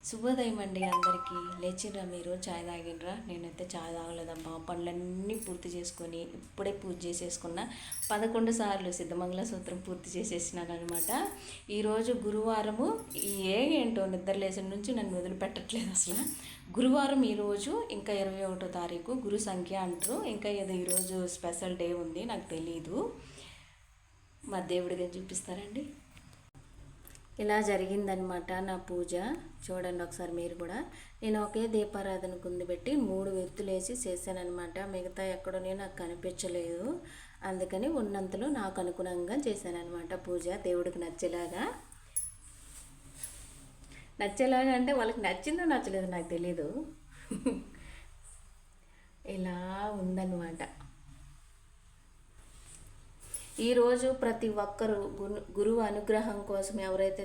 శుభోదయం అండి అందరికీ. లేచిర్రా మీరు? చాయ్ తాగినరా? నేనైతే చాయ్ తాగలేదమ్మా. పనులన్నీ పూర్తి చేసుకొని ఇప్పుడే పూజ చేసేసుకున్న. 11 సార్లు సిద్ధమంగళ సూత్రం పూర్తి చేసేసినాను అనమాట. ఈరోజు గురువారము. ఏంటో నిద్ర లేచిన నుంచి నన్ను వదిలిపెట్టట్లేదు అసలు. గురువారం ఈరోజు, ఇంకా 21వ తారీఖు గురు సంఖ్య అంటారు. ఇంకా ఏదో ఈరోజు స్పెషల్ డే ఉంది, నాకు తెలీదు. మా దేవుడిగా చూపిస్తారండి. ఇలా జరిగిందనమాట నా పూజ. చూడండి ఒకసారి మీరు కూడా. నేను ఒకే దీపారాధన కుంది పెట్టి 3 వెత్తులు వేసి చేశానమాట. మిగతా ఎక్కడో నాకు కనిపించలేదు, అందుకని ఉన్నంతలో నాకు అనుగుణంగా చేశానమాట పూజ. దేవుడికి నచ్చేలాగా అంటే వాళ్ళకి నచ్చిందో నచ్చలేదో నాకు తెలీదు. ఇలా ఉందన్నమాట. ఈరోజు ప్రతి ఒక్కరూ గురువు అనుగ్రహం కోసం ఎవరైతే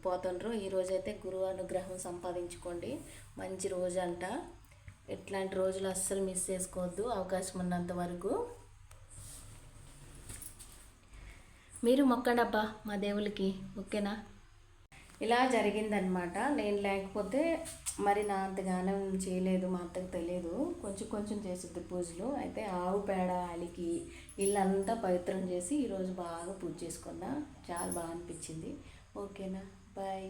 పోతుండ్రో ఈరోజైతే గురువు అనుగ్రహం సంపాదించుకోండి. మంచి రోజు అంట. ఇట్లాంటి రోజులు అస్సలు మిస్ చేసుకోవద్దు, అవకాశం ఉన్నంత వరకు. మీరు మొక్కండబ్బా మా దేవులకి, ఓకేనా? ఇలా జరిగిందనమాట. నేను లేకపోతే మరి నా అంతగానం చేయలేదు, మా అత్తకు తెలియదు. కొంచెం కొంచెం చేసిద్ది పూజలు. అయితే ఆవు పేడ అలికి ఇల్లంతా పవిత్రం చేసి ఈరోజు బాగా పూజ చేసుకున్నా. చాలా బాగా అనిపించింది. ఓకేనా? బాయ్.